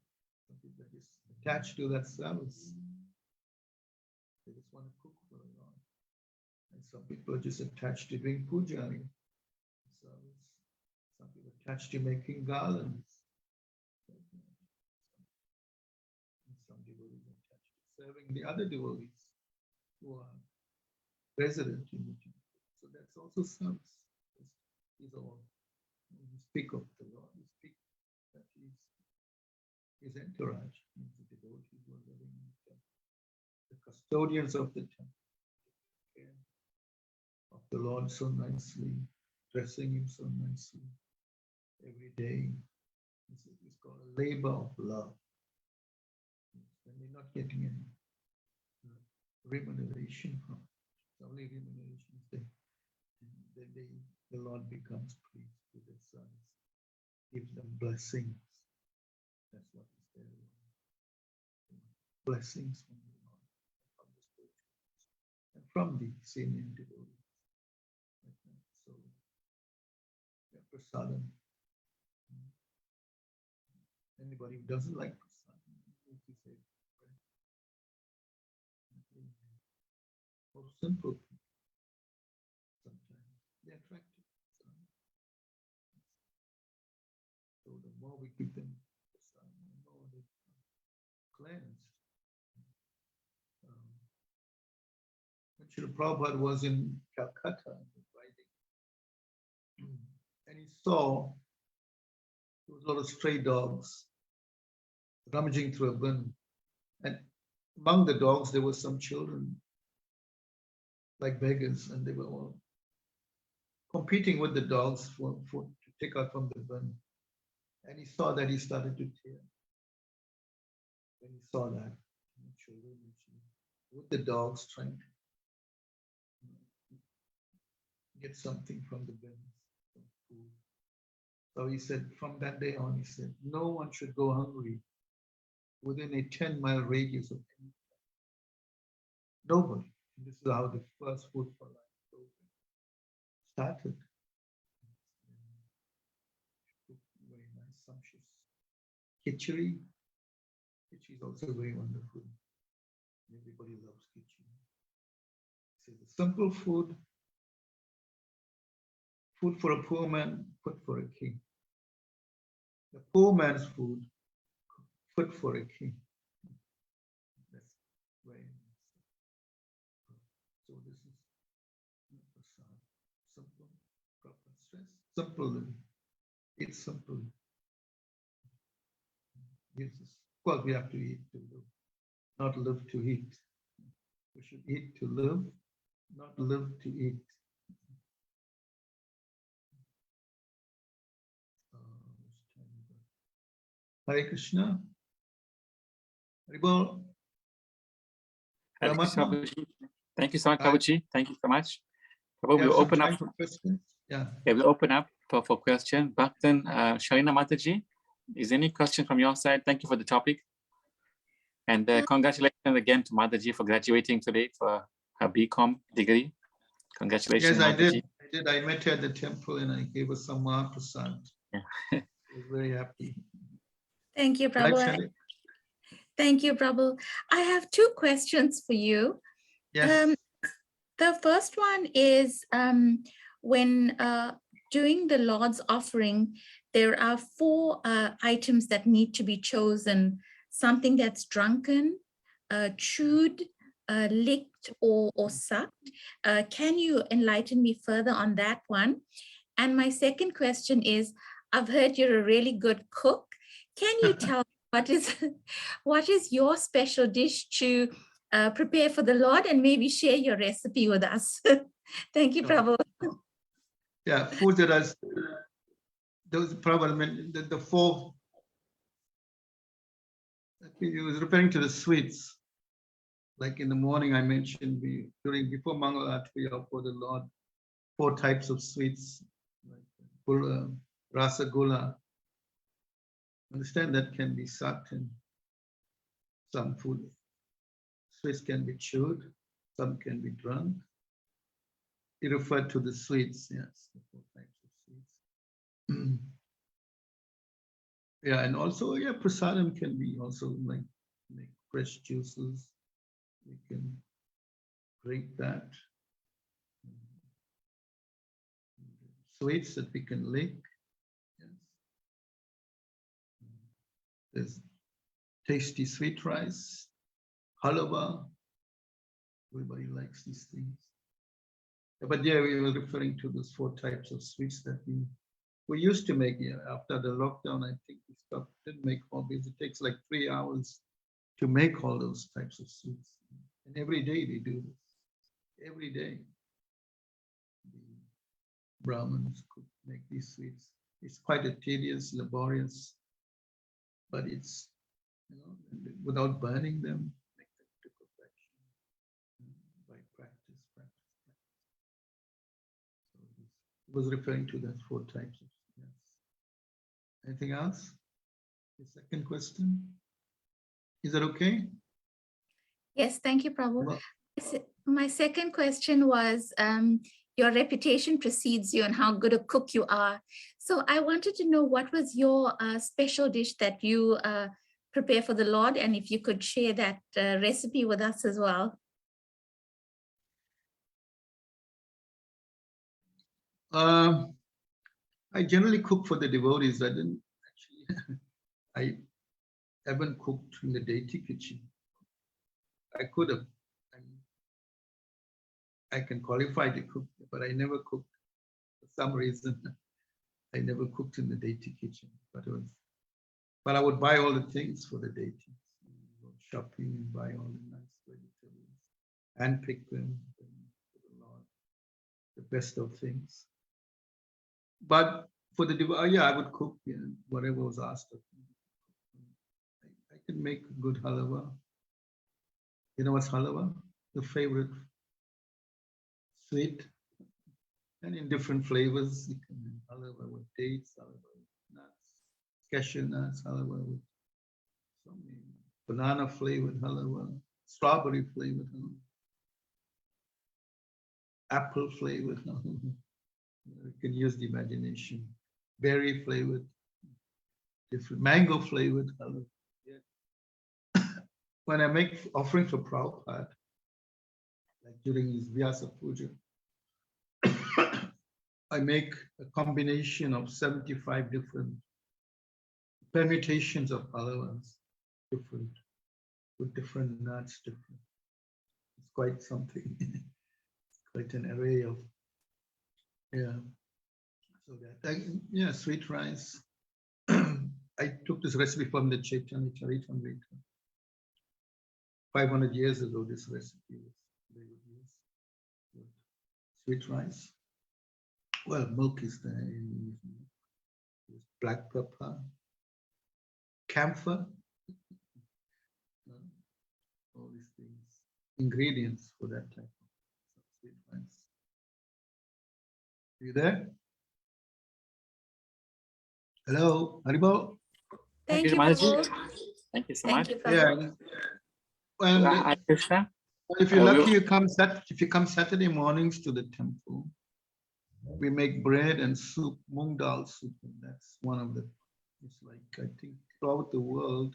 Some people are just attached to that service. They just want to cook for a lot. And some people are just attached to doing pujari service. Some people are attached to making garlands. And some devotees are attached to serving the other devotees who are resident in the temple. So that's also service. These are all. When you speak of the Lord, you speak that his entourage, the devotees who are living in the temple, the custodians of the temple, of the Lord so nicely, dressing him so nicely every day. It's called a labor of love. And they're not getting any remuneration from it. It's only remuneration is the Lord becomes pleased with their sons, gives them blessings. That's what is there. Blessings from the Lord, from the spirituals, and from the senior devotees. So, Prasadham. Anybody who doesn't like Prasadham, needs to say, or simple people. Sometimes they're attractive. So the more we give them Prasadham, the more they become cleansed. When Srila Prabhupada was in Calcutta, and he saw there was a lot of stray dogs rummaging through a bin. And among the dogs, there were some children, like beggars, and they were all competing with the dogs to take out from the bin. And he saw that, he started to tear. When he saw that, children with the dogs trying to get something from the bin. Food. So he said, from that day on, he said, no one should go hungry within a 10-mile radius of any place. Nobody. And this is how the first food for life started. Very nice, sumptuous khichdi. Khichdi is also very wonderful. Everybody loves khichdi. So the simple food. Food for a poor man, food for a king. The poor man's food, food for a king. That's very nice. So this is simple, proper stress, simple living. It's simple. Gives us, of course, we have to eat to live, not live to eat. We should eat to live, not live to eat. Hare Krishna. Haribol. Hare Krishna, Ramatma. Prabhuji. Thank you so much, Hi. Prabhuji. Thank you so much. Prabhu, We have we'll some open up. time for questions. Yeah. Yeah, we'll open up for questions. Bhaktan Shalina Mataji, is there any question from your side? Thank you for the topic. And congratulations again to Mataji for graduating today for her BCom degree. Congratulations, Yes, I Mataji. did. I met her at the temple and I gave her some Mahaprasad. Yeah. I was very happy. Thank you, Right, Prabhu. Shani? Thank you, Prabhu. I have two questions for you. Yes. The first one is when doing the Lord's offering, there are four items that need to be chosen: something that's drunken, chewed, licked, or sucked. Can you enlighten me further on that one? And my second question is, I've heard you're a really good cook. Can you tell me what is your special dish to prepare for the Lord, and maybe share your recipe with us? Thank you, Prabhu. Yeah, food that has those probably the four. He was referring to the sweets. Like in the morning, I mentioned before Mangalat, we offer the Lord 4 types of sweets, like rasa gula. Understand that can be sucked, and some food sweets can be chewed, some can be drunk. He referred to the sweets, yes, the 4 types of sweets. Yeah, and also, yeah, prasadam can be also like make fresh juices. We can drink that. Sweets that we can lick. Yes. There's tasty sweet rice, halwa. Everybody likes these things. But yeah, we were referring to those 4 types of sweets that we used to make. Yeah, after the lockdown, I think we stopped, didn't make all these. It takes like 3 hours to make all those types of sweets. And every day they do this. Every day. The Brahmins could make these sweets. It's quite a tedious, laborious, but it's, without burning them, make them to perfection by practice. So it was referring to that 4 types of, yes. Anything else? The second question? Is that okay? Yes, thank you, Prabhu. Well, My second question was, your reputation precedes you and how good a cook you are. So I wanted to know, what was your special dish that you prepare for the Lord, and if you could share that recipe with us as well. I generally cook for the devotees. I didn't actually, I haven't cooked in the deity kitchen. I could have. I can qualify to cook, but I never cooked. For some reason, I never cooked in the deity kitchen. But I would buy all the things for the deities. Go shopping and buy all the nice vegetables and pick them for the Lord. The best of things. But for the yeah, I would cook, whatever was asked of me. I can make good halwa. You know what's halwa? The favorite sweet, and in different flavors. You can have halwa with dates, halwa with nuts, cashew nuts, halwa with banana flavored halwa, strawberry flavored halwa, apple flavored halwa. You can use the imagination. Berry flavored, different mango flavored halwa. Yeah. When I make offering for Prabhupada, like during his Vyasa Puja, I make a combination of 75 different permutations of halwas, different, with different nuts, different. It's quite something. It's quite an array of, yeah. So that, yeah, sweet rice. I took this recipe from the Chaitanya Charitamrita. 500 years ago, this recipe was, they would use sweet rice. Well, milk is there, black pepper, camphor, all these things, ingredients for that type of sweet rice. Are you there? Hello, Haribo? Thank you, Mataji. Prabhu. Thank you so Thank much. you, Prabhu. Yeah. Well, Hare Krishna. if you're lucky, if you come Saturday mornings to the temple, we make bread and soup, moong dal soup, and that's one of the It's like, I think throughout the world,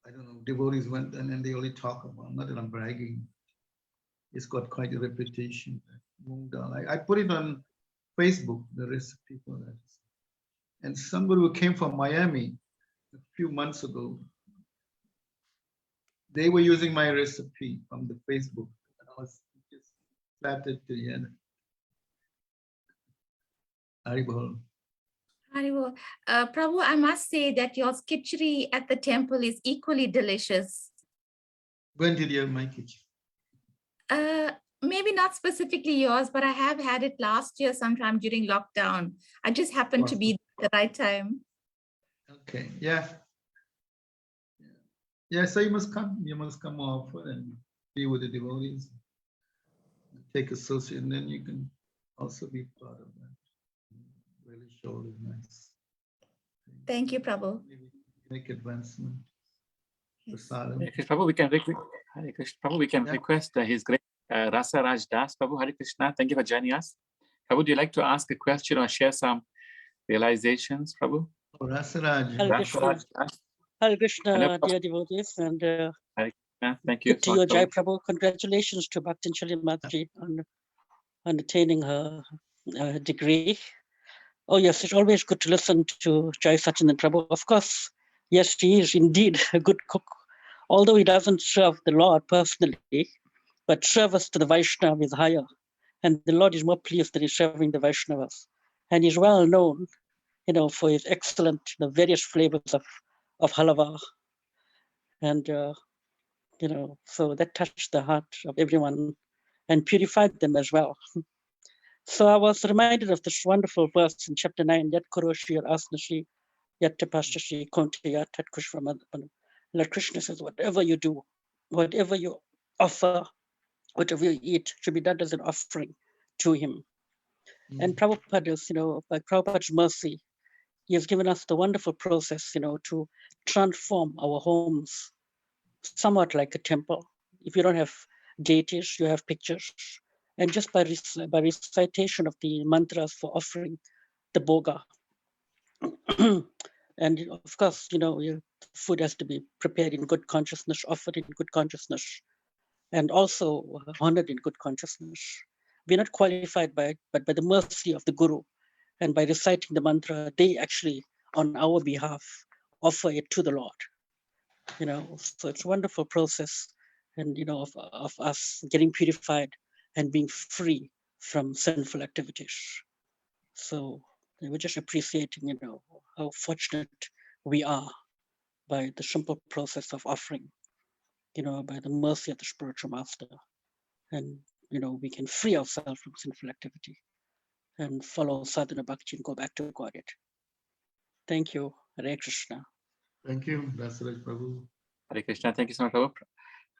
I don't know, devotees went and then they only talk about, not that I'm bragging. It's got quite a reputation. Moong dal. I put it on Facebook, the recipe for that. And somebody who came from Miami a few months ago, they were using my recipe from the Facebook. And I was just flattered to hear. Haribol. Haribo. Prabhu, I must say that your khichdi at the temple is equally delicious. When did you have my kitchen? Maybe not specifically yours, but I have had it last year sometime during lockdown. I just happened to be at the right time. Okay, yeah. Yeah, so you must come more often and be with the devotees. Take associate, and then you can also be part of that. Really show is nice. Thank you, Prabhu. Make advancement. Yes. Prasadham. Hare Krishna, Prabhu, we can Hare Krishna, Prabhu, we can request His Grace Rasa Raj Das. Prabhu, Hare Krishna, thank you for joining us. Prabhu, would you like to ask a question or share some realizations, Prabhu? Oh, Rasaraj. Hare Rasa Krishna. Raj Das. Hare Krishna, Hello, dear devotees, and Hare Krishna, thank you good so to you, much, Jai Prabhu. Prabhu. Congratulations to Bhakti Mataji on attaining her degree. Oh yes, it's always good to listen to Jaisacinandana Prabhu. Of course, yes, he is indeed a good cook, although he doesn't serve the Lord personally, but service to the Vaishnava is higher. And the Lord is more pleased that he's serving the Vaishnavas. And he's well known, for his excellent, various flavors of halava. And, so that touched the heart of everyone and purified them as well. So I was reminded of this wonderful verse in chapter 9, Yat Kuroshi Asnashi, Yat Tapashashi Kontiya Tat Kushramadapana. Lord Krishna says, whatever you do, whatever you offer, whatever you eat, should be done as an offering to him. And Prabhupada is, by Prabhupada's mercy, he has given us the wonderful process, to transform our homes somewhat like a temple. If you don't have deities, you have pictures. And just by recitation of the mantras for offering the boga. And of course, your food has to be prepared in good consciousness, offered in good consciousness, and also honored in good consciousness. We're not qualified but by the mercy of the Guru. And by reciting the mantra, they actually, on our behalf, offer it to the Lord. So it's a wonderful process, and of us getting purified and being free from sinful activities. So we're just appreciating, how fortunate we are by the simple process of offering, by the mercy of the spiritual master, and we can free ourselves from sinful activity and follow sadhana bhakti and go back to Godhead. Thank you. Hare Krishna. Thank you, Rasaraj Prabhu. Hare Krishna, thank you so much, Prabhu.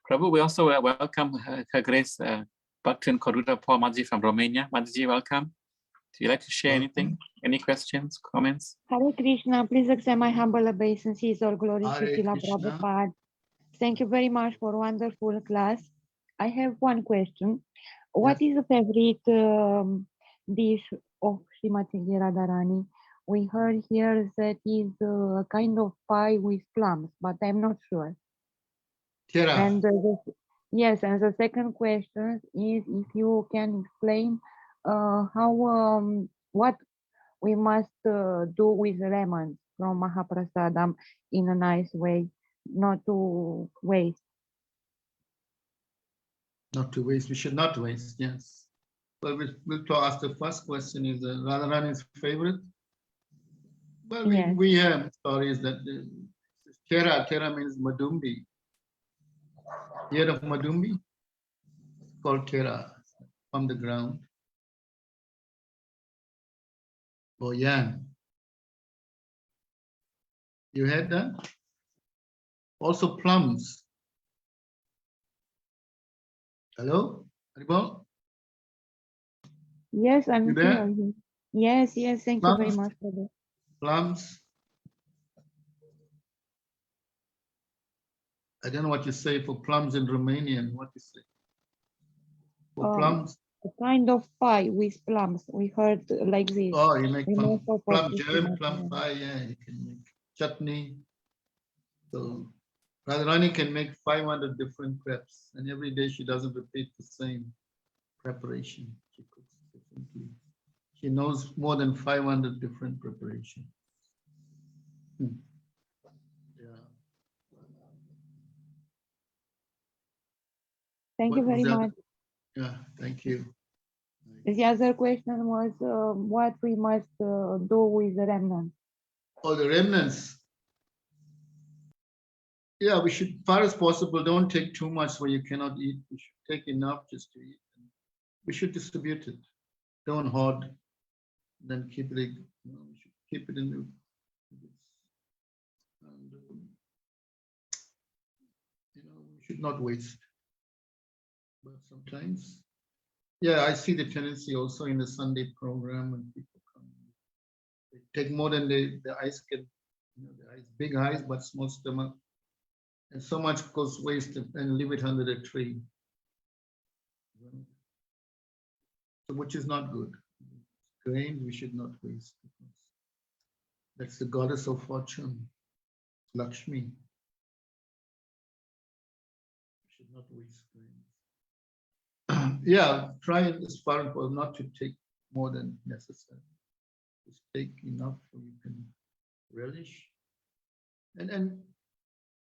Prabhu, we also welcome Her Grace Bhaktin Koruda Paul Mataji from Romania. Mataji, welcome. Do you like to share anything? Any questions, comments? Hare Krishna, please accept my humble obeisances, all glory to Hare Srila Krishna. Prabhupada. Thank you very much for wonderful class. I have one question. What is the favorite dish of Srimati Radharani? We heard here that is a kind of pie with plums, but I'm not sure. Kera. And yes, and the second question is if you can explain what we must do with lemons from Mahaprasadam in a nice way, not to waste. Not to waste. We should not waste. Yes. Well, we'll ask the first question: is Radharani's favorite? Well, Yes. we have stories that Kera means Madumbi. Heard of Madumbi? It's called Kera from the ground. Or yam. You had that? Also plums. Hello? Haribol? Yes, I'm You there? here. Yes, thank you very Plums? much for that. Plums? I don't know what you say for plums in Romanian. What you say? For plums? a kind of pie with plums. We heard like this. Oh, you make We plum also for jam, Srimati plum Radharani. pie, yeah, you can make chutney. So Radharani can make 500 different crepes, and every day she doesn't repeat the same preparation. She cooks differently. She knows more than 500 different preparations. Yeah. Thank you What was very that? much. Yeah, thank you. The other question was what we must do with the remnants. Oh, the remnants. Yeah, we should, far as possible, don't take too much where you cannot eat. We should take enough just to eat. We should distribute it. Don't hoard. Then keep it. We should keep it in the. And, we should not waste. But sometimes, yeah, I see the tendency also in the Sunday program when people come. They take more than the eyes can. The eyes, big eyes, but small stomach. And so much goes wasted and leave it under the tree. So which is not good. Grain we should not waste. That's the goddess of fortune, Lakshmi. We should not waste grain. Yeah, try as far as possible not to take more than necessary. Just take enough so you can relish. And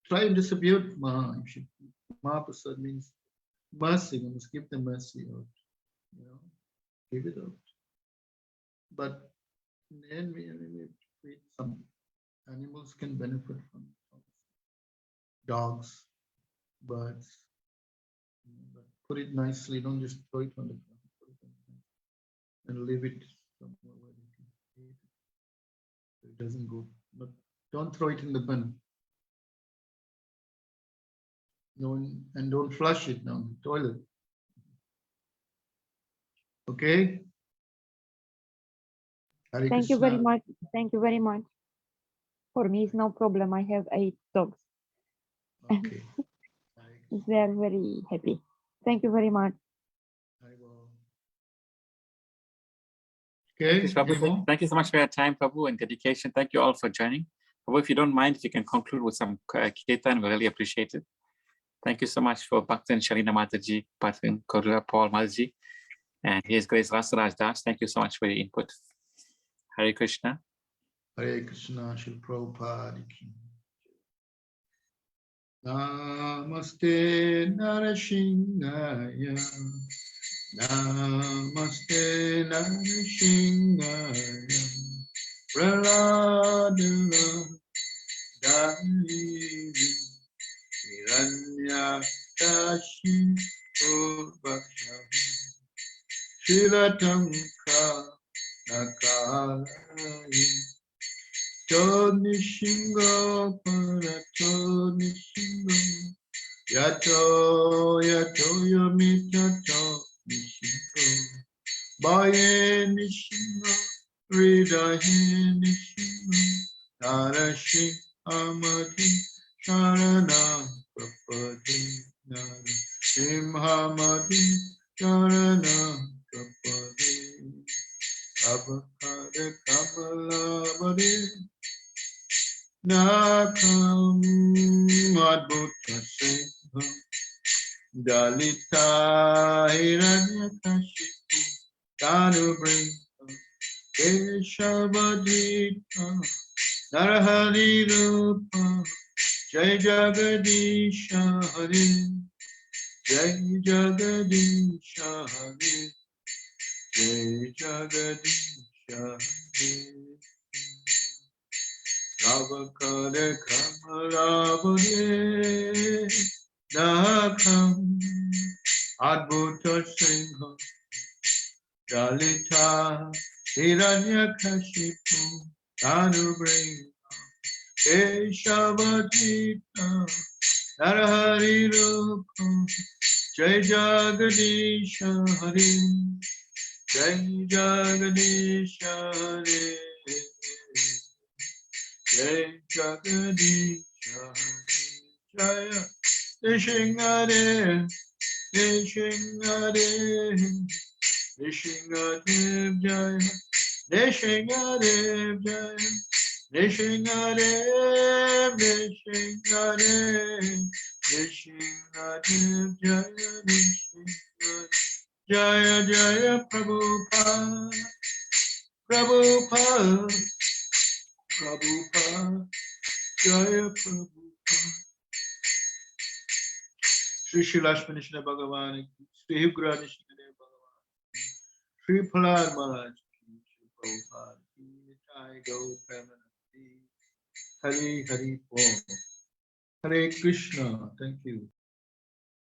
try and distribute Maha. Mahaprasad means mercy. We must give the mercy out. Give it out. But in the end, we create some animals can benefit from it. Dogs, birds. But put it nicely. Don't just throw it on the ground. Put it on the ground and leave it somewhere where you can eat it. So it doesn't go. But don't throw it in the bin. And don't flush it down the toilet. Okay? Hare Thank you very Krishna. much. Thank you very much. For me, it's no problem. I have 8 dogs. Okay. They are very happy. Thank you very much. Okay. Prabhu, thank you so much for your time, Prabhu, and dedication. Thank you all for joining. Prabhu, if you don't mind, if you can conclude with some kirtan, we really appreciate it. Thank you so much for Bhaktan Shalina Mataji, Bhaktan Korula Paul Mataji, and His Grace Rasaraj Das. Thank you so much for your input. Hare Krishna. Hare Krishna, Shri Prabhupada. Namaste Narasingaya. Namaste Narasingaya. Praladana Dali Hiranya Kashi Urvaksha Shilatamka Nakalai Tonishingo Paratonishingo Yato Yamitato Nishingo Baye Nishingo Ridahe Nishingo Narashi Amadi Sharana Prapadi Nara Simhamadi Sharana Prapadi Abhakara Kamalabadi Nakam Adbhuta Singha Dalita Hiranyakashipu Tanubrinka Keshavadita Narahari Rupa Jai Jagadisha Hari Jai Jagadisha Hari Jai Jagadisha Hari Navakara Kamalavane Nakam Adbhuta Singha Dalita Hiranyakashipu Tanubrinka Keshavadita Narahari Rupa Jai Jagadisha Hari Jai Jagadisha Hari Jai Jagadisha Hari Jaya Nishingare Nishingare Nishingadev Jaya, Nishingadev Jaya, Nishingadev, Nishingadev, Nishingadev Jaya, Nishingadev Jaya Jaya Prabhupada, Prabhupada, Prabhupada, Jaya Prabhupada. Shri Shri Lakshmi Nishna Bhagavan, Shri Hugra Nishna Bhagavan, Shri Prahlad Maharaj, Shri Prabhupada, Nitai Gaur Premanandi, Hari Hari Om, Hare Krishna. Thank you.